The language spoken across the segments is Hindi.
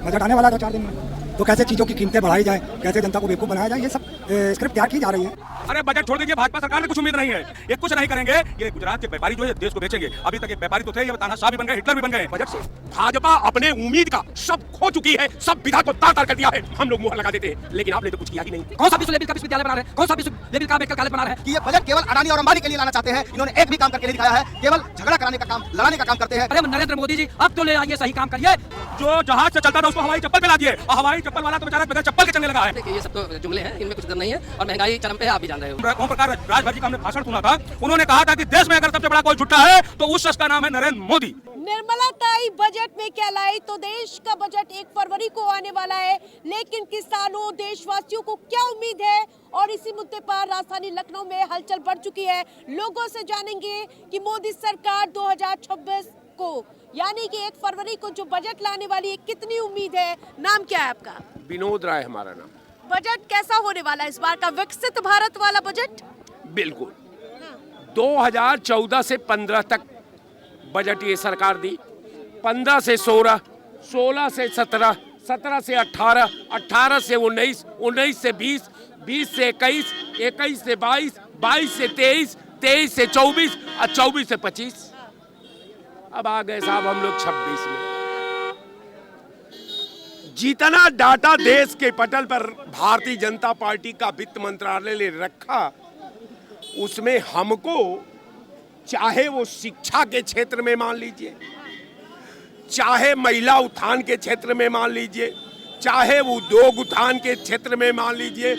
बजट आने वाला था 4 दिन में, तो कैसे चीजों की कीमतें बढ़ाई जाए, कैसे जनता को बेवकूफ बनाया जाए, ये सब स्क्रिप्ट तैयार की जा रही है। अरे बजट छोड़ दीजिए, भाजपा सरकार में कुछ उम्मीद नहीं है, ये कुछ नहीं करेंगे। ये गुजरात के व्यापारी जो है देश को बेचेंगे। अभी तक ये व्यापारी तो थे, ये तानाशाह भी बन गए, हिटलर भी बन गए बजट से। भाजपा अपने उम्मीद का सब खो चुकी है, सब विधा को तार-तार कर दिया है। हम लोग मुहर लगा देते हैं, लेकिन आपने तो कुछ किया ही नहीं। कौन सा विश्वविद्यालय बना रहे हैं, कौन सा विश्वविद्यालय का मेडिकल कॉलेज बना रहे हैं? कि ये बजट केवल अडानी और अंबानी के लिए लाना चाहते हैं। इन्होंने एक भी काम करके नहीं दिखाया है, केवल झगड़ा कराने का काम, लड़ाने का काम करते हैं। अरे नरेंद्र मोदी जी, अब तो ले आइए, सही काम करिए। जो जहाज से चलता था उसको हवाई चप्पल पे ला दिए, और हवाई चप्पल वाला तो बेचारा बगैर चप्पल के चलने लगा है। देखिए, ये सब तो जुमले हैं, इनमें कुछ दम नहीं है, और महंगाई चरम पे है, आप भी जान रहे हो। ओम प्रकाश राजभर जी का हमने भाषण सुना था, उन्होंने कहा था कि देश में अगर सबसे बड़ा कोई झूठा है तो उस शख्स का नाम है नरेंद्र मोदी। निर्मला ताई बजट में क्या लाई? तो देश का बजट 1 फरवरी को आने वाला है, लेकिन किसानों, देशवासियों को क्या उम्मीद है? और इसी मुद्दे पर राजधानी लखनऊ में हलचल बढ़ चुकी है। लोगों से जानेंगे कि मोदी सरकार 2026 को, यानी कि 1 फरवरी को जो बजट लाने वाली है, कितनी उम्मीद है? नाम क्या है आपका? विनोद राय हमारा नाम। बजट कैसा होने वाला है इस बार का, विकसित भारत वाला बजट? बिल्कुल। 2014 से 15 तक बजट ये सरकार दी, 15 से 16, 16 से 17, 17 से 18, 18 से 19, 19 से 20, 20 से 21, 21 से 22, 22 से 23, 23 से 24 और 24 से 25। अब आ गए साहब हम लोग 26 में। जितना डाटा देश के पटल पर भारतीय जनता पार्टी का वित्त मंत्रालय ने रखा, उसमें हमको चाहे वो शिक्षा के क्षेत्र में मान लीजिए, चाहे महिला उत्थान के क्षेत्र में मान लीजिए, चाहे वो उद्योग उत्थान के क्षेत्र में मान लीजिए,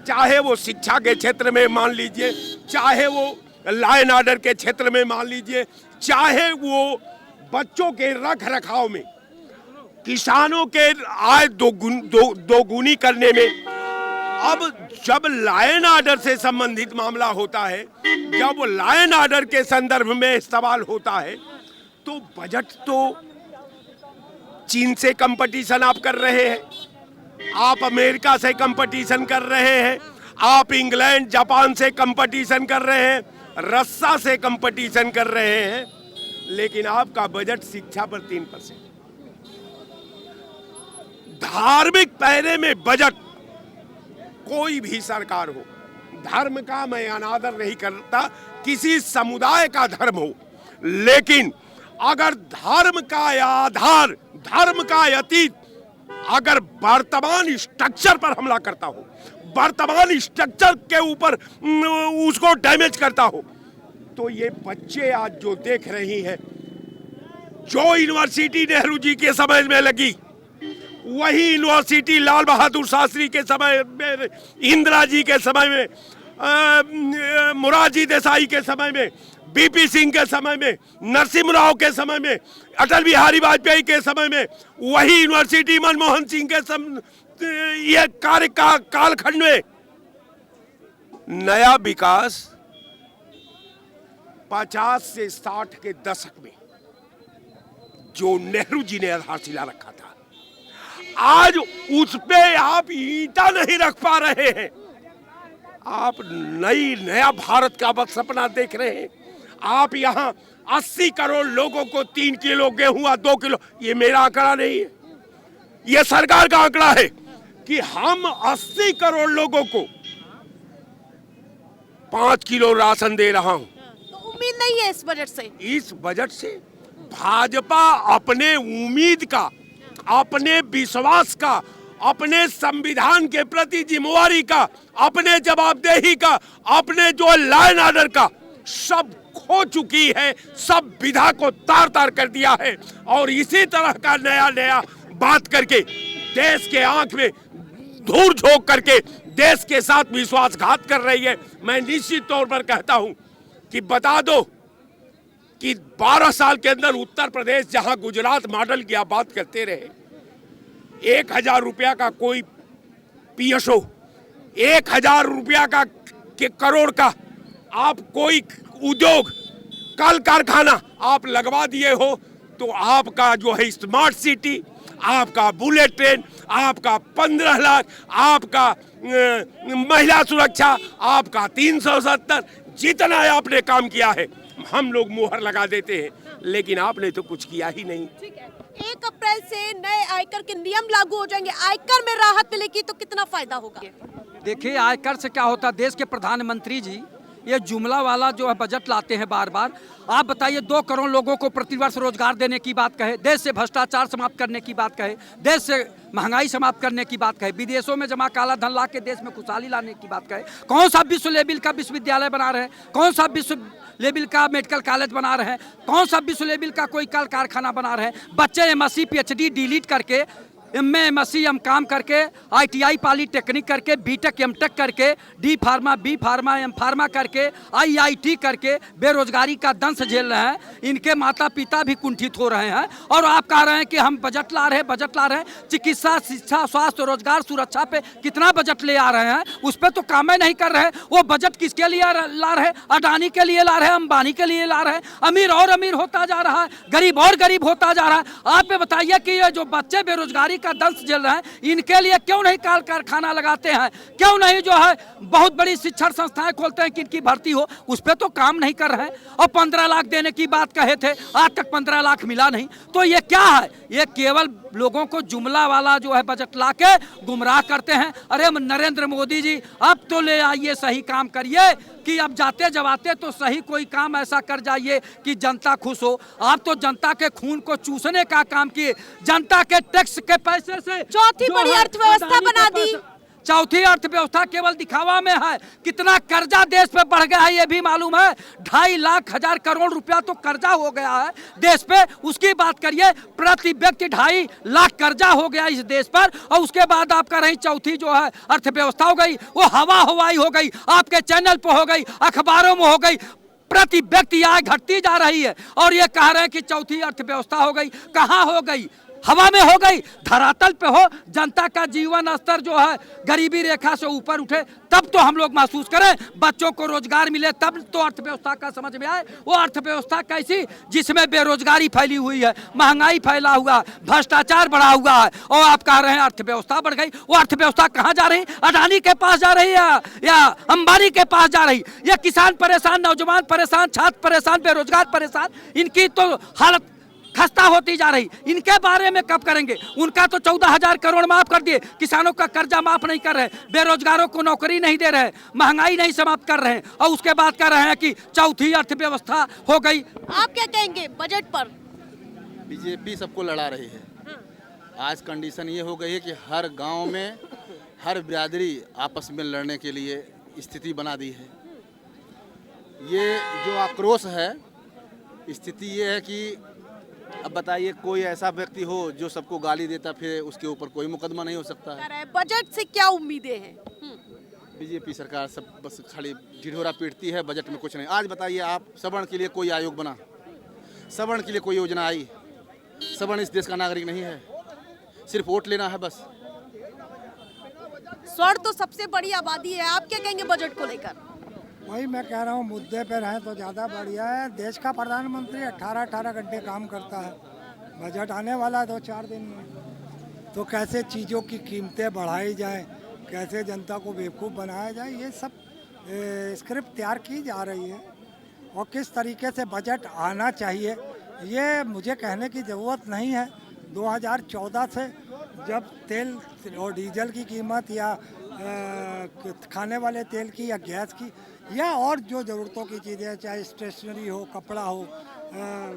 चाहे वो शिक्षा के क्षेत्र में मान लीजिए, चाहे वो लॉ एंड ऑर्डर के क्षेत्र में मान लीजिए, चाहे वो बच्चों के रख रखाव में, किसानों के आय दोगुनी करने में। अब जब लॉ एंड ऑर्डर से संबंधित मामला होता है, जब लॉ एंड ऑर्डर के संदर्भ में सवाल होता है, तो बजट तो चीन से कंपटीशन आप कर रहे हैं, आप अमेरिका से कंपटीशन कर रहे हैं, आप इंग्लैंड जापान से कंपटीशन कर रहे हैं, रस्सा से कंपटीशन कर रहे हैं, लेकिन आपका बजट शिक्षा पर 3%। धार्मिक पैरे में बजट, कोई भी सरकार हो, धर्म का मैं अनादर नहीं करता, किसी समुदाय का धर्म हो, लेकिन अगर धर्म का आधार, धर्म का अतीत अगर वर्तमान स्ट्रक्चर पर हमला करता हो, वर्तमान स्ट्रक्चर के ऊपर उसको डैमेज करता हो, तो ये बच्चे आज जो देख रही हैं, जो यूनिवर्सिटी नेहरू जी के समय में लगी, वही यूनिवर्सिटी लाल बहादुर शास्त्री के समय में, इंदिरा जी के समय में, मोरारजी देसाई के समय में, बीपी सिंह के समय में, नरसिम्हा राव के समय में, अटल बिहारी वाजपेयी के समय में, वही यूनिवर्सिटी मनमोहन सिंह के ये कार्य का कालखंड में नया विकास 50 से 60 के दशक में जो नेहरू जी ने आधारशिला रखा था, आज उस पे आप ईंटा नहीं रख पा रहे हैं। आप नया भारत का सपना देख रहे हैं। आप यहाँ 80 करोड़ लोगों को 3 किलो गेहूं 2 किलो, ये मेरा आंकड़ा नहीं है, ये सरकार का आंकड़ा है कि हम 80 करोड़ लोगों को 5 किलो राशन दे रहा हूं। तो उम्मीद नहीं है इस बजट से? इस बजट से भाजपा अपने उम्मीद का, अपने विश्वास का, अपने संविधान के प्रति जिम्मेवारी का, अपने जवाबदेही का, अपने जो लॉ एंड ऑर्डर का, सब खो चुकी है, सब विधा को तार-तार कर दिया है। और इसी तरह का नया बात करके देश के आंख में धूल झोंक करके देश के साथ विश्वासघात कर रही है। मैं निश्चित तौर पर कहता हूं कि बता दो कि 12 साल के अंदर उत्तर प्रदेश, जहां गुजरात मॉडल की आप बात करते रहे, 1000 रुपया का कोई पीएसओ, 1000 रुपया का करोड़ का आप कोई उद्योग, कल कारखाना आप लगवा दिए हो, तो आपका जो है स्मार्ट सिटी, आपका बुलेट ट्रेन, आपका 15 लाख, आपका महिला सुरक्षा, आपका 370, जितना आपने काम किया है हम लोग मुहर लगा देते हैं, लेकिन आपने तो कुछ किया ही नहीं। ठीक है, 1 अप्रैल से नए आयकर के नियम लागू हो जाएंगे, आयकर में राहत मिलेगी तो कितना फायदा होगा? देखिए, आयकर से क्या होता है, देश के प्रधानमंत्री जी ये जुमला वाला जो है बजट लाते हैं बार बार। आप बताइए, 2 करोड़ लोगों को प्रतिवर्ष रोजगार देने की बात कहे, देश से भ्रष्टाचार समाप्त करने की बात कहे, देश से महंगाई समाप्त करने की बात कहे, विदेशों में जमा काला धन ला के देश में खुशहाली लाने की बात कहे, कौन सा विश्व लेवल का विश्वविद्यालय बना रहे हैं, कौन सा विश्व लेवल का मेडिकल कॉलेज बना रहे हैं, कौन सा विश्व लेवल का कोई कल कारखाना बना रहे हैं। बच्चे MSc PhD डिलीट करके, MA MSc काम करके, ITI पॉलीटेक्निक करके, BTech MTech करके, D pharma B pharma M pharma करके, IIT करके बेरोजगारी का दंश झेल रहे हैं। इनके माता पिता भी कुंठित हो रहे हैं और आप कह रहे हैं कि हम बजट ला रहे हैं। चिकित्सा, शिक्षा, स्वास्थ्य, रोजगार, सुरक्षा पे कितना बजट ले आ रहे हैं, उस पर तो काम नहीं कर रहे। वो बजट किसके लिए ला रहे हैं? अडानी के लिए ला रहे हैं, अंबानी के लिए ला रहे हैं। अमीर और अमीर होता जा रहा है, गरीब और गरीब होता जा रहा है। आप बताइए कि ये जो बच्चे बेरोजगारी का दंश झेल रहे हैं, इनके लिए क्यों नहीं कल कारखाना लगाते हैं? क्यों नहीं जो है बहुत बड़ी शिक्षण संस्थाएं खोलते हैं कि इनकी भर्ती हो? उस पर तो काम नहीं कर रहे हैं। और 15 लाख देने की बात कहे थे, आज तक 15 लाख मिला नहीं। तो ये क्या है? ये केवल लोगों को जुमला वाला जो है बजट ला के गुमराह करते हैं। अरे नरेंद्र मोदी जी, अब तो ले आइए, सही काम करिए कि अब जाते जब आते तो सही कोई काम ऐसा कर जाइए कि जनता खुश हो। आप तो जनता के खून को चूसने का काम किए, जनता के टैक्स के पैसे से चौथी बड़ी अर्थव्यवस्था बना दी। चौथी अर्थव्यवस्था केवल दिखावा में है। कितना कर्जा देश पे बढ़ गया है ये भी मालूम है। 2.5 लाख हजार करोड़ रुपया तो कर्जा हो गया है देश पे। उसकी बात करिए, प्रति व्यक्ति 2.5 लाख कर्जा हो गया इस देश पर। और उसके बाद आप कह रही चौथी जो है अर्थव्यवस्था हो गई, वो हवा हवाई हो गई, आपके चैनल पे हो गई, अखबारों में हो गई। प्रति व्यक्ति आय घटती जा रही है और ये कह रहे हैं कि चौथी अर्थव्यवस्था हो गई। कहाँ हो गई? हवा में हो गई। धरातल पे हो, जनता का जीवन स्तर जो है गरीबी रेखा से ऊपर उठे, तब तो हम लोग महसूस करें, बच्चों को रोजगार मिले, तब तो अर्थव्यवस्था का समझ में आए। वो अर्थव्यवस्था कैसी, जिसमें बेरोजगारी फैली हुई है, महंगाई फैला हुआ, भ्रष्टाचार बढ़ा हुआ है, और आप कह रहे हैं अर्थव्यवस्था बढ़ गई। वो अर्थव्यवस्था कहाँ जा रही? अडानी के पास जा रही है या अंबानी के पास जा रही? ये किसान परेशान, नौजवान परेशान, छात्र परेशान, बेरोजगार परेशान, इनकी तो हालत खस्ता होती जा रही। इनके बारे में कब करेंगे? उनका तो 14,000 करोड़ माफ कर दिए, किसानों का कर्जा माफ नहीं कर रहे, बेरोजगारों को नौकरी नहीं दे रहे, महंगाई नहीं समाप्त कर रहे हैं, और उसके बाद कह रहे हैं कि चौथी अर्थव्यवस्था हो गई। आप क्या कहेंगे बजट पर? बीजेपी सबको लड़ा रही है। आज कंडीशन ये हो गई है कि हर गांव में हर बिरादरी आपस में लड़ने के लिए स्थिति बना दी है। ये जो आक्रोश है, स्थिति ये है कि अब बताइए, कोई ऐसा व्यक्ति हो जो सबको गाली देता फिर उसके ऊपर कोई मुकदमा नहीं हो सकता है। बजट से क्या उम्मीदें हैं? बीजेपी सरकार सब बस खाली ढिढोरा पीटती है, बजट में कुछ नहीं। आज बताइए आप, सवर्ण के लिए कोई आयोग बना, सवर्ण के लिए कोई योजना आई? सवर्ण इस देश का नागरिक नहीं है, सिर्फ वोट लेना है बस। स्वर्ण तो सबसे बड़ी आबादी है। आप क्या कहेंगे बजट को लेकर? वही मैं कह रहा हूँ, मुद्दे पे रहें तो ज़्यादा बढ़िया है। देश का प्रधानमंत्री 18 घंटे काम करता है, बजट आने वाला है 2-4 दिन में, तो कैसे चीज़ों की कीमतें बढ़ाई जाए, कैसे जनता को बेवकूफ़ बनाया जाए, ये सब स्क्रिप्ट तैयार की जा रही है। और किस तरीके से बजट आना चाहिए ये मुझे कहने की ज़रूरत नहीं है। 2014 से जब तेल और डीजल की कीमत या खाने वाले तेल की या गैस की या और जो ज़रूरतों की चीज़ें, चाहे स्टेशनरी हो, कपड़ा हो,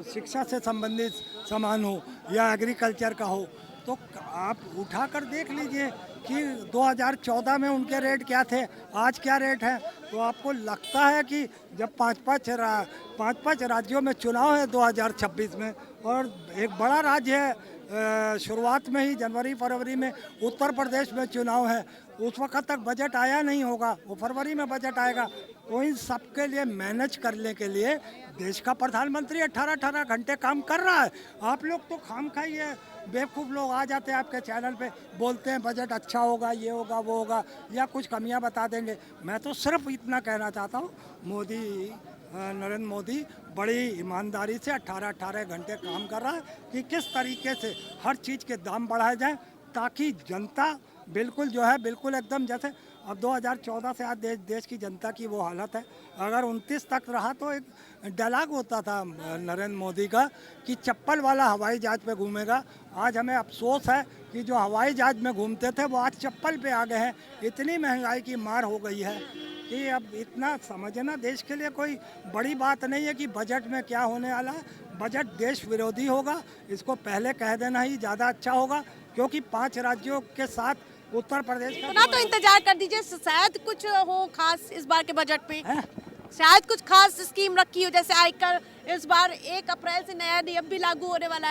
शिक्षा से संबंधित सामान हो या एग्रीकल्चर का हो, तो आप उठा कर देख लीजिए कि 2014 में उनके रेट क्या थे, आज क्या रेट है। तो आपको लगता है कि जब 5-5 राज्यों में चुनाव है 2026 में, और एक बड़ा राज्य है, शुरुआत में ही जनवरी-फरवरी में उत्तर प्रदेश में चुनाव है, उस वक्त तक बजट आया नहीं होगा, वो फरवरी में बजट आएगा। तो इन सबके लिए मैनेज करने के लिए देश का प्रधानमंत्री 18 घंटे काम कर रहा है। आप लोग तो खामखा ये बेवकूफ़ लोग आ जाते हैं आपके चैनल पे, बोलते हैं बजट अच्छा होगा, ये होगा, वो होगा, या कुछ कमियां बता देंगे। मैं तो सिर्फ इतना कहना चाहता हूँ, नरेंद्र मोदी बड़ी ईमानदारी से 18 घंटे काम कर रहा है कि किस तरीके से हर चीज़ के दाम बढ़ाए जाएं, ताकि जनता बिल्कुल जो है बिल्कुल एकदम जैसे अब 2014 से आज देश की जनता की वो हालत है। अगर 29 तक रहा तो एक डायलॉग होता था नरेंद्र मोदी का कि चप्पल वाला हवाई जहाज पे घूमेगा। आज हमें अफसोस है कि जो हवाई जहाज में घूमते थे वो आज चप्पल पे आ गए हैं। इतनी महंगाई की मार हो गई है कि अब इतना समझना देश के लिए कोई बड़ी बात नहीं है कि बजट में क्या होने वाला है। बजट देश विरोधी होगा, इसको पहले कह देना ही ज़्यादा अच्छा होगा, क्योंकि 5 राज्यों के साथ उत्तर प्रदेश का ना तो इंतजार कर दीजिए, शायद कुछ हो खास इस बार के बजट में, शायद कुछ खास स्कीम रखी हो, जैसे आयकर इस बार 1 अप्रैल से नया नियम भी लागू होने वाला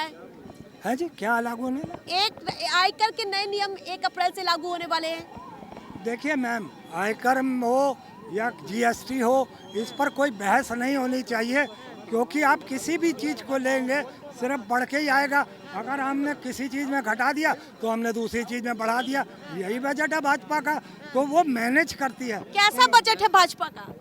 है जी। क्या लागू होने वाला? एक आयकर के नए नियम 1 अप्रैल से लागू होने वाले हैं। देखिए मैम, आयकर हो या जीएसटी हो, इस पर कोई बहस नहीं होनी चाहिए, क्योंकि आप किसी भी चीज़ को लेंगे सिर्फ बढ़ के ही आएगा। अगर हमने किसी चीज़ में घटा दिया तो हमने दूसरी चीज़ में बढ़ा दिया। यही बजट है भाजपा का, तो वो मैनेज करती है। कैसा बजट है भाजपा का?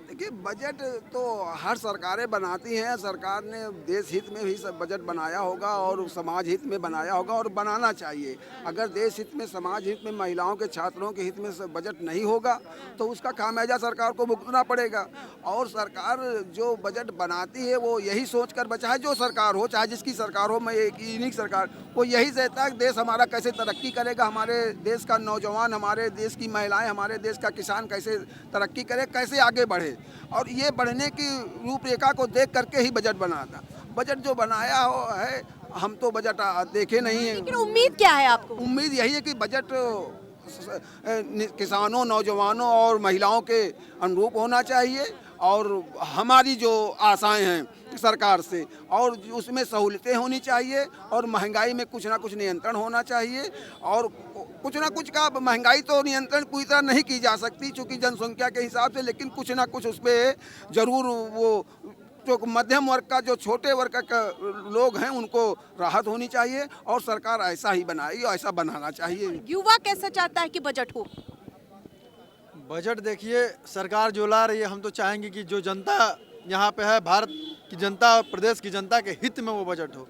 देखिए, बजट तो हर सरकारें बनाती हैं। सरकार ने देश हित में भी सब बजट बनाया होगा और समाज हित में बनाया होगा और बनाना चाहिए। अगर देश हित में, समाज हित में, महिलाओं के, छात्रों के हित में सब बजट नहीं होगा तो उसका खामियाजा सरकार को भुगतना पड़ेगा। और सरकार जो बजट बनाती है वो यही सोच कर चाहे जो सरकार हो, चाहे जिसकी सरकार हो, मैं एक यूनिक सरकार, वो यही चाहता है कि देश हमारा कैसे तरक्की करेगा, हमारे देश का नौजवान, हमारे देश की महिलाएँ, हमारे देश का किसान कैसे तरक्की करे, कैसे आगे बढ़े। और ये बढ़ने की रूपरेखा को देख करके ही बजट बना था। बजट जो बनाया है, हम तो बजट देखे नहीं है। लेकिन उम्मीद क्या है आपको? उम्मीद यही है कि बजट किसानों, नौजवानों और महिलाओं के अनुरूप होना चाहिए और हमारी जो आशाएं हैं सरकार से, और उसमें सहूलतें होनी चाहिए और महंगाई में कुछ ना कुछ नियंत्रण होना चाहिए। और कुछ ना कुछ का, महंगाई तो नियंत्रण पूरी तरह नहीं की जा सकती चूँकि जनसंख्या के हिसाब से, लेकिन कुछ ना कुछ उस पर जरूर वो जो मध्यम वर्ग का, जो छोटे वर्ग का लोग हैं, उनको राहत होनी चाहिए और सरकार ऐसा ही बनाएगी, ऐसा बनाना चाहिए। युवा कैसा चाहता है कि बजट हो? बजट देखिए, सरकार जो ला रही है, हम तो चाहेंगे कि जो जनता यहाँ पे है, भारत की जनता और प्रदेश की जनता के हित में वो बजट हो,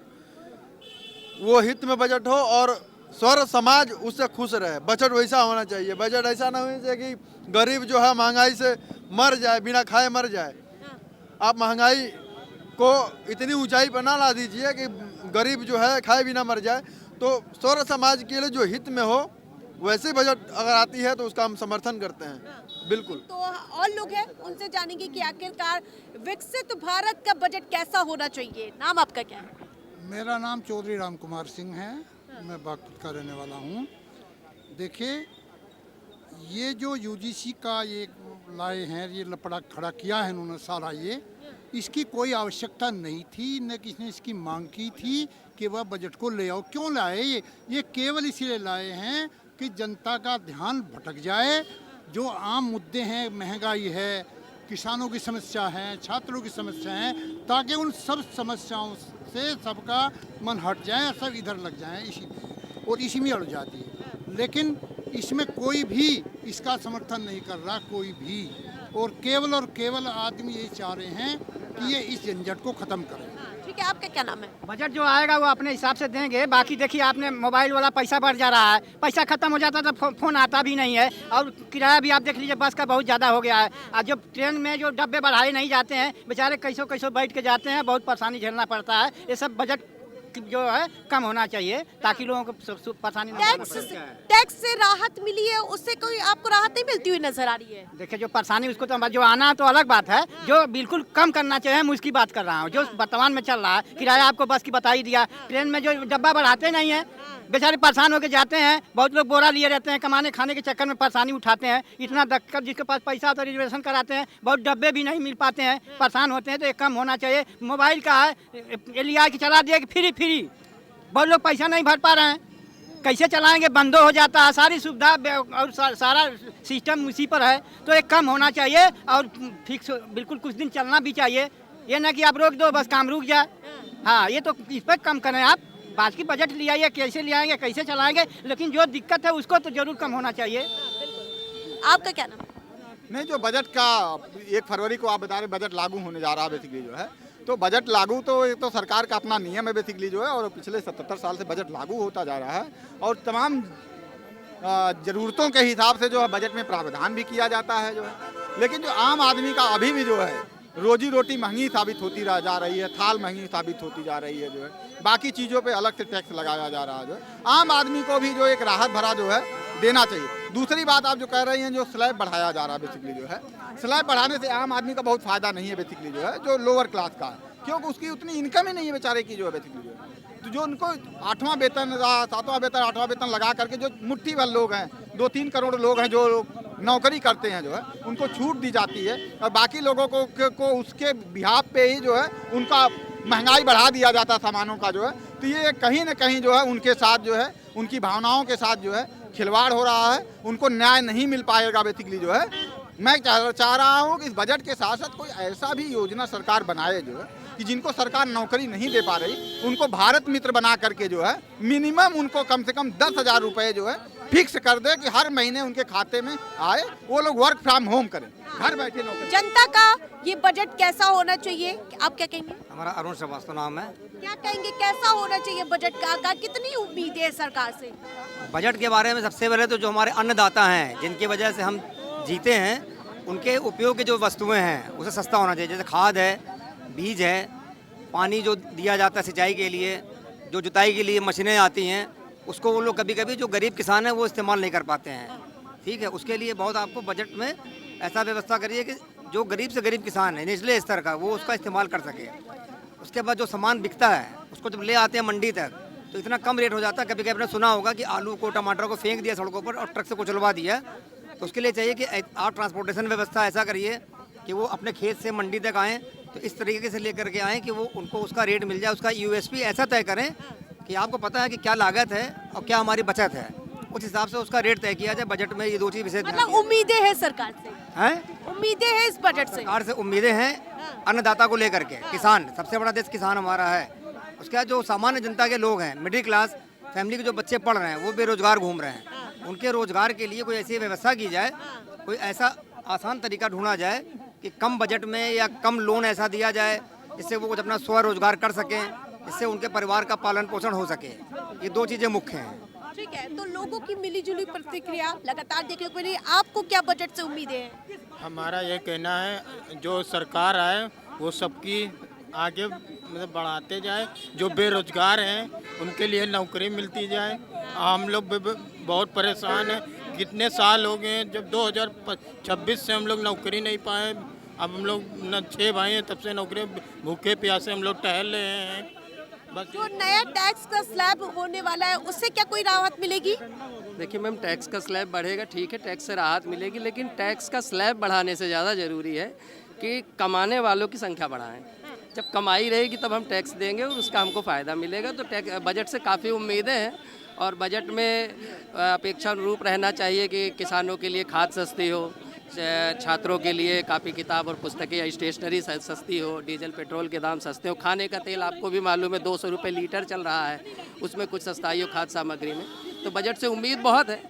वो हित में बजट हो और सर्व समाज उससे खुश रहे। बजट वैसा होना चाहिए। बजट ऐसा ना होना चाहिए कि गरीब जो है महंगाई से मर जाए, बिना खाए मर जाए। आप महंगाई को इतनी ऊंचाई पर ना ला दीजिए कि गरीब जो है खाए बिना मर जाए। तो सर्व समाज के लिए जो हित में हो वैसे बजट अगर आती है तो उसका हम समर्थन करते हैं, बिल्कुल। तो और लोग हैं, उनसे जानेंगे कि आखिरकार विकसित भारत का बजट कैसा होना चाहिए। नाम आपका क्या है? मेरा नाम चौधरी राम कुमार सिंह है, मैं बागपत का रहने वाला हूँ। देखिए, ये जो यूजीसी का ये लाए हैं, ये लपड़ा खड़ा किया है इन्होंने सारा, ये इसकी कोई आवश्यकता नहीं थी, न किसने इसकी मांग की थी कि वह बजट को ले आओ। क्यों लाए ये केवल इसलिए लाए हैं कि जनता का ध्यान भटक जाए। जो आम मुद्दे हैं, महंगाई है, किसानों की समस्या है, छात्रों की समस्या है, ताकि उन सब समस्याओं से सबका मन हट जाए, सब इधर लग जाए इसी में, और इसी में अड़ जाती है। लेकिन इसमें कोई भी इसका समर्थन नहीं कर रहा, कोई भी, और केवल आदमी यही चाह रहे हैं कि ये इस झंझट को ख़त्म करें। ठीक है, आपका क्या नाम है? बजट जो आएगा वो अपने हिसाब से देंगे। बाकी देखिए, आपने मोबाइल वाला पैसा बढ़ जा रहा है, पैसा खत्म हो जाता तो फ़ोन आता भी नहीं है, और किराया भी आप देख लीजिए बस का बहुत ज़्यादा हो गया है। और जो ट्रेन में जो डब्बे बढ़ाए नहीं जाते हैं, बेचारे कैसों बैठ के जाते हैं, बहुत परेशानी झेलना पड़ता है। ये सब बजट जो है कम होना चाहिए ताकि लोगों को परेशानी ना हो। टैक्स से राहत मिली है, उससे कोई आपको राहत नहीं मिलती हुई नजर आ रही है? देखिए, जो परेशानी उसको तो जो आना तो अलग बात है, जो बिल्कुल कम करना चाहिए मैं उसकी बात कर रहा हूँ। जो वर्तमान में चल रहा है, किराया आपको बस की बता ही दिया, ट्रेन में जो डब्बा बढ़ाते नहीं है, बेचारे परेशान होकर जाते हैं। बहुत लोग बोरा लिए रहते हैं, कमाने खाने के चक्कर में परेशानी उठाते हैं। इतना दिक्कत, जिसके पास पैसा तो रिजर्वेशन कराते हैं, बहुत डब्बे भी नहीं मिल पाते हैं, परेशान होते हैं। तो ये कम होना चाहिए। मोबाइल का है, लिया कि चला दिया कि फ्री, बहुत लोग पैसा नहीं भर पा रहे हैं, कैसे चलाएंगे, बंदो हो जाता है। सारी सुविधा और सारा सिस्टम उसी पर है। तो एक कम होना चाहिए और फिक्स बिल्कुल कुछ दिन चलना भी चाहिए। ये ना कि आप रोक दो बस काम रुक जाए। हाँ, ये तो इस पर कम करें आप। बाकी बजट ले आइए, कैसे ले आएंगे, कैसे चलाएंगे, लेकिन जो दिक्कत है उसको तो जरूर कम होना चाहिए। आपका क्या नाम? नहीं, जो बजट का 1 फरवरी को आप बता रहे बजट लागू होने जा रहा है बेसिकली जो है, तो बजट लागू तो ये तो सरकार का अपना नियम है बेसिकली जो है, और पिछले 77 साल से बजट लागू होता जा रहा है। और तमाम ज़रूरतों के हिसाब से जो है बजट में प्रावधान भी किया जाता है जो है, लेकिन जो आम आदमी का अभी भी जो है रोजी रोटी महंगी साबित होती जा रही है, थाल महंगी साबित होती जा रही है जो है, बाकी चीज़ों पे अलग से टैक्स लगाया जा रहा है जो है। आम आदमी को भी जो एक राहत भरा जो है देना चाहिए। दूसरी बात आप जो कह रही हैं जो स्लैब बढ़ाया जा रहा है, बेसिकली जो है स्लैब बढ़ाने से आम आदमी का बहुत फ़ायदा नहीं है बेसिकली जो है, जो लोअर क्लास का है, क्योंकि उसकी उतनी इनकम ही नहीं है बेचारे की जो है बेसिकली जो है। तो जो उनको 8वां वेतन 7वां वेतन 8वां वेतन लगा करके जो मुट्ठी भर लोग हैं, 2-3 करोड़ लोग हैं जो नौकरी करते हैं जो है, उनको छूट दी जाती है और बाकी लोगों को उसके बिहाफ पे ही जो है उनका महंगाई बढ़ा दिया जाता है सामानों का जो है। तो ये कहीं ना कहीं जो है उनके साथ जो है उनकी भावनाओं के साथ जो है खिलवाड़ हो रहा है, उनको न्याय नहीं मिल पाएगा बेसिकली जो है। मैं चाह रहा हूँ कि इस बजट के साथ साथ कोई ऐसा भी योजना सरकार बनाए जो है कि जिनको सरकार नौकरी नहीं दे पा रही उनको भारत मित्र बना करके जो है मिनिमम उनको कम से कम 10,000 रुपये जो है फिक्स कर दे कि हर महीने उनके खाते में आए, वो लोग वर्क फ्रॉम होम करें, घर बैठे नौकरी। जनता का ये बजट कैसा होना चाहिए, आप क्या कहेंगे? हमारा अरुण श्रीवास्तव नाम है। क्या कहेंगे कैसा होना चाहिए बजट का कितनी उम्मीद है सरकार से? बजट के बारे में सबसे पहले तो जो हमारे अन्नदाता हैं जिनकी वजह से हम जीते हैं, उनके उपयोग की जो वस्तुएं हैं उसे सस्ता होना चाहिए। जैसे खाद है, बीज है, पानी जो दिया जाता है सिंचाई के लिए, जो जुताई के लिए मशीनें आती हैं, उसको वो लोग कभी कभी जो गरीब किसान हैं वो इस्तेमाल नहीं कर पाते हैं। ठीक है, उसके लिए बहुत आपको बजट में ऐसा व्यवस्था करिए कि जो गरीब से गरीब किसान है निचले स्तर का वो उसका इस्तेमाल कर सके। उसके बाद जो सामान बिकता है उसको जब ले आते हैं मंडी तक तो इतना कम रेट हो जाता है। कभी कभी आपने सुना होगा कि आलू को टमाटर को फेंक दिया सड़कों पर और ट्रक से कुचलवा दिया। तो उसके लिए चाहिए कि आप ट्रांसपोर्टेशन व्यवस्था ऐसा करिए कि वो अपने खेत से मंडी तक आएँ, तो इस तरीके से लेकर के आएँ कि वो उनको उसका रेट मिल जाए। उसका USP ऐसा तय करें कि आपको पता है कि क्या लागत है और क्या हमारी बचत है, उस हिसाब से उसका रेट तय किया जाए। बजट में ये 2 चीज़ विशेष मतलब उम्मीदें हैं सरकार से, हैं? उम्मीदें हैं इस बजट से? सरकार से उम्मीदें हैं अन्नदाता को लेकर के। किसान, सबसे बड़ा देश किसान हमारा है। उसके बाद जो सामान्य जनता के लोग हैं, मिडिल क्लास फैमिली के जो बच्चे पढ़ रहे हैं वो बेरोजगार घूम रहे हैं, उनके रोजगार के लिए कोई ऐसी व्यवस्था की जाए, कोई ऐसा आसान तरीका ढूंढा जाए कि कम बजट में या कम लोन ऐसा दिया जाए जिससे वो कुछ अपना स्वरोजगार कर सकें, इससे उनके परिवार का पालन पोषण हो सके। ये 2 चीज़ें मुख्य हैं। ठीक है, तो लोगों की मिलीजुली प्रतिक्रिया लगातार देखने को मिली। आपको क्या बजट से उम्मीदें हैं? हमारा ये कहना है जो सरकार आए वो सबकी आगे मतलब बढ़ाते जाए, जो बेरोजगार हैं उनके लिए नौकरी मिलती जाए। हम लोग बहुत परेशान हैं, कितने साल हो गए हैं, जब 2026 से हम लोग नौकरी नहीं पाए। अब हम लोग 6 भाई हैं, तब से नौकरी भूखे प्यासे हम लोग टहल रहे हैं। बस जो नया टैक्स का स्लैब होने वाला है उससे क्या कोई राहत मिलेगी? देखिए मैम, टैक्स का स्लैब बढ़ेगा, ठीक है, टैक्स से राहत मिलेगी, लेकिन टैक्स का स्लैब बढ़ाने से ज़्यादा ज़रूरी है कि कमाने वालों की संख्या बढ़ाएं। जब कमाई रहेगी तब हम टैक्स देंगे और उसका हमको फ़ायदा मिलेगा। तो बजट से काफ़ी उम्मीदें हैं और बजट में अपेक्षानुरूप रहना चाहिए कि किसानों के लिए खाद सस्ती हो, छात्रों के लिए कापी किताब और पुस्तकें या स्टेशनरी सस्ती हो, डीजल पेट्रोल के दाम सस्ते हो, खाने का तेल आपको भी मालूम है 200 रुपये लीटर चल रहा है, उसमें कुछ सस्ताई हो खाद्य सामग्री में। तो बजट से उम्मीद बहुत है,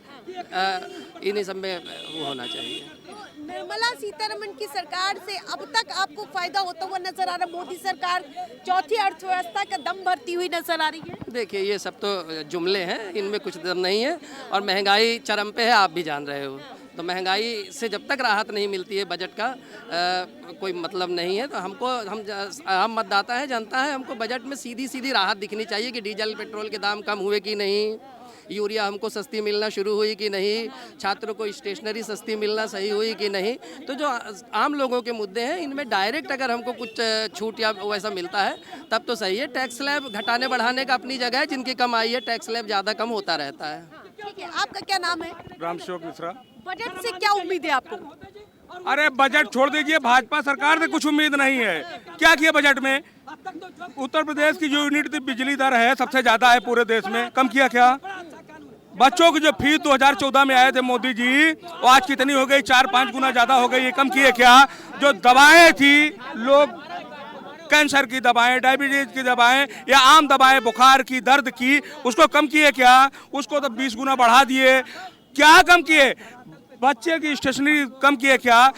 इन्हीं सब में वो होना चाहिए। निर्मला सीतारमण की सरकार से अब तक आपको फायदा होता हुआ नजर आ रहा? मोदी सरकार चौथी अर्थव्यवस्था का दम भरती हुई नजर आ रही है। देखिए ये सब तो जुमले हैं, इनमें कुछ दम नहीं है और महंगाई चरम पे है, आप भी जान रहे हो। तो महंगाई से जब तक राहत नहीं मिलती है बजट का कोई मतलब नहीं है। तो हम मतदाता है, जनता है, हमको बजट में सीधी राहत दिखनी चाहिए कि डीजल पेट्रोल के दाम कम हुए कि नहीं, यूरिया हमको सस्ती मिलना शुरू हुई कि नहीं, छात्रों को स्टेशनरी सस्ती मिलना सही हुई कि नहीं। तो जो आम लोगों के मुद्दे हैं इनमें डायरेक्ट अगर हमको कुछ छूट या वैसा मिलता है तब तो सही है। टैक्स स्लैब घटाने बढ़ाने का अपनी जगह है, जिनकी कमाई है टैक्स स्लैब ज़्यादा कम होता रहता है। ठीक है, आपका क्या नाम है? रामसेवक मिश्रा। बजट से क्या उम्मीद है आपको? अरे बजट छोड़ दीजिए, भाजपा सरकार से कुछ उम्मीद नहीं है। क्या किया बजट में? उत्तर प्रदेश की जो यूनिट बिजली दर है सबसे ज्यादा है पूरे देश में, कम किया क्या? बच्चों की जो फीस 2014 में आए थे मोदी जी, वो आज कितनी हो गई? 4-5 गुना ज्यादा हो गई, ये कम किए क्या? जो दवाएं थी, लोग कैंसर की दवाएं, डायबिटीज की दवाएं या आम दवाएं बुखार की, दर्द की, उसको कम किए क्या? उसको तो 20 गुना बढ़ा दिए। क्या कम किए? बच्चे की स्टेशनरी कम किए क्या?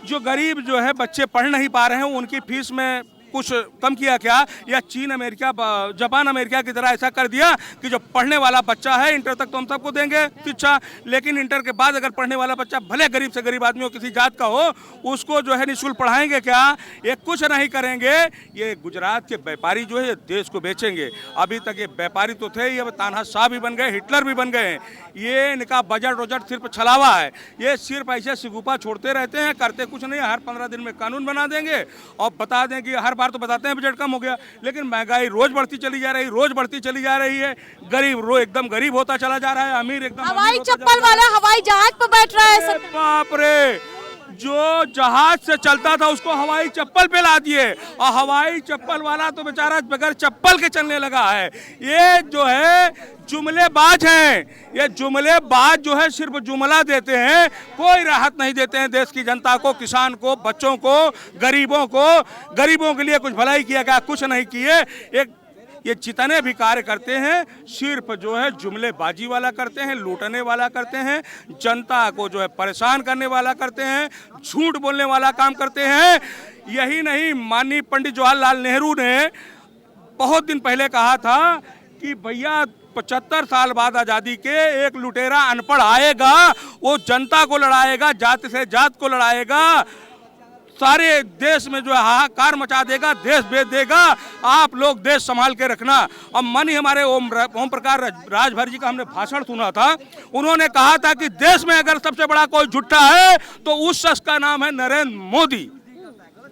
जो गरीब जो है बच्चे पढ़ नहीं पा रहे हैं उनकी फीस में कुछ कम किया क्या, या चीन अमेरिका जापान अमेरिका की तरह ऐसा कर दिया कि जो पढ़ने वाला बच्चा है इंटर तक तो हम सबको देंगे शिक्षा, लेकिन इंटर के बाद अगर पढ़ने वाला बच्चा भले गरीब से गरीब आदमी हो, किसी जात का हो, उसको जो है निःशुल्क पढ़ाएंगे क्या? ये कुछ नहीं करेंगे। ये गुजरात के व्यापारी जो है देश को बेचेंगे। अभी तक ये व्यापारी तो थे, ये तानाशाह भी बन गए, हिटलर भी बन गए। ये इनका बजट सिर्फ छलावा है। ये सिर्फ ऐसे सिगुपा छोड़ते रहते हैं, करते कुछ नहीं। हर 15 दिन में कानून बना देंगे और बता दें कि हर बार तो बताते हैं बजट कम हो गया, लेकिन महंगाई रोज बढ़ती चली जा रही है। गरीब एकदम गरीब होता चला जा रहा है, अमीर एकदम हवाई चप्पल वाला हवाई जहाज पर बैठ रहा है। बाप रे, जो जहाज से चलता था उसको हवाई चप्पल पे ला दिए, और हवाई चप्पल वाला तो बेचारा बगैर चप्पल के चलने लगा है। ये जो है जुमलेबाज हैं। ये जुमलेबाज जो है सिर्फ जुमला देते हैं, कोई राहत नहीं देते हैं देश की जनता को, किसान को, बच्चों को, गरीबों के लिए कुछ भलाई किया गया, कुछ नहीं किए। ये जितने भी कार्य करते हैं सिर्फ जो है जुमलेबाजी वाला करते हैं, लूटने वाला करते हैं, जनता को जो है परेशान करने वाला करते हैं, झूठ बोलने वाला काम करते हैं। यही नहीं, माननीय पंडित जवाहरलाल नेहरू ने बहुत दिन पहले कहा था कि भैया 75 साल बाद आज़ादी के एक लुटेरा अनपढ़ आएगा, वो जनता को लड़ाएगा, जात से जात को लड़ाएगा, सारे देश में जो है हाहाकार मचा देगा, देश बेच देगा। आप लोग देश संभाल के रखना। अब मन ही हमारे ओम प्रकाश राजभर जी का हमने भाषण सुना था। उन्होंने कहा था कि देश में अगर सबसे बड़ा कोई झुट्टा है तो उस शख्स का नाम है नरेंद्र मोदी।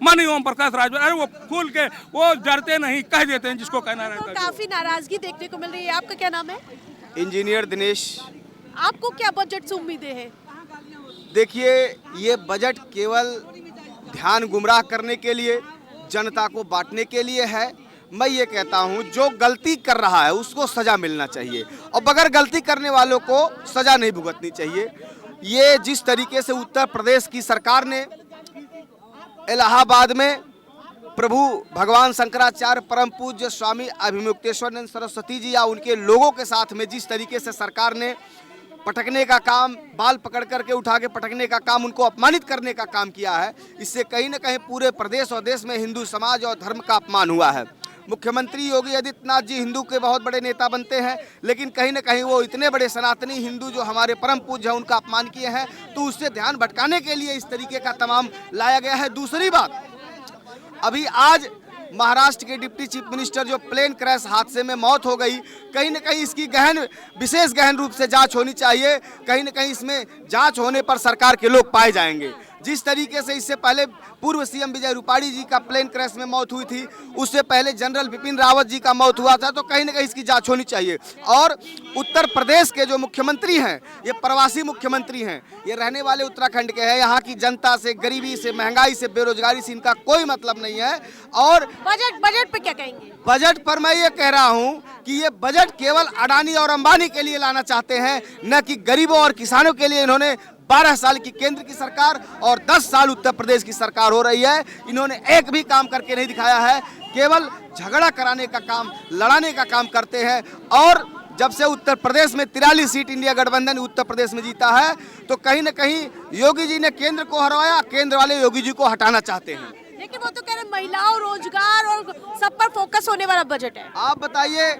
मन ही ओम प्रकाश राजभर, अरे वो खुल के वो डरते नहीं, कह देते हैं जिसको कहना रहता है। काफी नाराजगी देखने को मिल रही है। आपका क्या नाम है? इंजीनियर दिनेश। आपको क्या बजट से उम्मीदें हैं? देखिए, ये बजट केवल ध्यान गुमराह करने के लिए, जनता को बांटने के लिए है। मैं ये कहता हूँ जो गलती कर रहा है उसको सजा मिलना चाहिए, और बगैर गलती करने वालों को सजा नहीं भुगतनी चाहिए। ये जिस तरीके से उत्तर प्रदेश की सरकार ने इलाहाबाद में प्रभु भगवान शंकराचार्य परम पूज्य स्वामी अभिमुक्तेश्वरानंद सरस्वती जी या उनके लोगों के साथ में जिस तरीके से सरकार ने पटकने का काम, बाल पकड़ करके उठा के पटकने का काम, उनको अपमानित करने का काम किया है, इससे कहीं न कहीं पूरे प्रदेश और देश में हिंदू समाज और धर्म का अपमान हुआ है। मुख्यमंत्री योगी आदित्यनाथ जी हिंदू के बहुत बड़े नेता बनते हैं, लेकिन कहीं न कहीं वो इतने बड़े सनातनी हिंदू जो हमारे परम पूज्य हैं उनका अपमान किए हैं, तो उससे ध्यान भटकाने के लिए इस तरीके का तमाम लाया गया है। दूसरी बात, अभी आज महाराष्ट्र के डिप्टी चीफ मिनिस्टर जो प्लेन क्रैश हादसे में मौत हो गई, कहीं न कहीं इसकी विशेष गहन रूप से जांच होनी चाहिए। कहीं न कहीं इसमें जांच होने पर सरकार के लोग पाए जाएंगे। जिस तरीके से इससे पहले पूर्व सीएम विजय रूपाणी जी का प्लेन क्रैश में मौत हुई थी, उससे पहले जनरल बिपिन रावत जी का मौत हुआ था, तो कहीं न कहीं इसकी जांच होनी चाहिए। और उत्तर प्रदेश के जो मुख्यमंत्री हैं, ये प्रवासी मुख्यमंत्री हैं, ये रहने वाले उत्तराखंड के हैं। यहाँ की जनता से, गरीबी से, महंगाई से, बेरोजगारी से इनका कोई मतलब नहीं है। और बजट पे क्या कहेंगे? बजट पर मैं ये कह रहा हूँ कि ये बजट केवल अडानी और अंबानी के लिए लाना चाहते हैं, न कि गरीबों और किसानों के लिए। इन्होंने 12 साल की केंद्र की सरकार और 10 साल उत्तर प्रदेश की सरकार हो रही है, इन्होंने एक भी काम करके नहीं दिखाया है। केवल झगड़ा कराने का काम, लड़ाने का काम करते हैं। और जब से उत्तर प्रदेश में 43 सीट इंडिया गठबंधन उत्तर प्रदेश में जीता है, तो कहीं न कहीं योगी जी ने केंद्र को हराया, केंद्र वाले योगी जी को हटाना चाहते हैं। लेकिन वो तो कह रहे हैं महिलाओं, रोजगार और सब पर फोकस होने वाला बजट है। आप बताइए,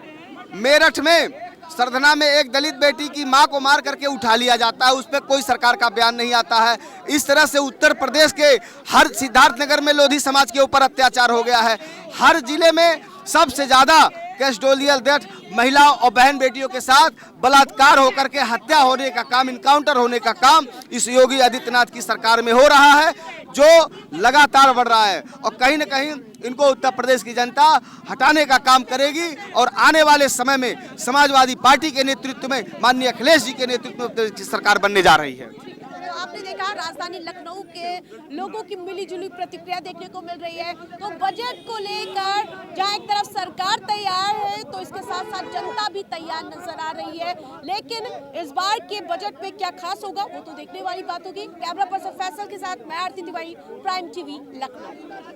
मेरठ में सरधना में एक दलित बेटी की मां को मार करके उठा लिया जाता है, उस पर कोई सरकार का बयान नहीं आता है। इस तरह से उत्तर प्रदेश के हर सिद्धार्थनगर में लोधी समाज के ऊपर अत्याचार हो गया है। हर जिले में सबसे ज्यादा कैस्टोलियल डेथ महिलाओं और बहन बेटियों के साथ बलात्कार होकर के हत्या होने का काम, इनकाउंटर होने का काम इस योगी आदित्यनाथ की सरकार में हो रहा है, जो लगातार बढ़ रहा है। और कहीं न कहीं इनको उत्तर प्रदेश की जनता हटाने का काम करेगी। और आने वाले समय में समाजवादी पार्टी के नेतृत्व में, माननीय अखिलेश जी के नेतृत्व में प्रदेश की सरकार बनने जा रही है। तो आपने देखा राजधानी लखनऊ के लोगों की मिलीजुली प्रतिक्रिया देखने को मिल रही है। तो बजट को लेकर जहां एक तरफ सरकार तैयार है, तो इसके साथ साथ जनता भी तैयार नजर आ रही है। लेकिन इस बार के बजट में क्या खास होगा वो तो देखने वाली बात होगी। कैमरा पर्सन फैसल के साथ मैं आरती तिवारी, प्राइम टीवी लखनऊ।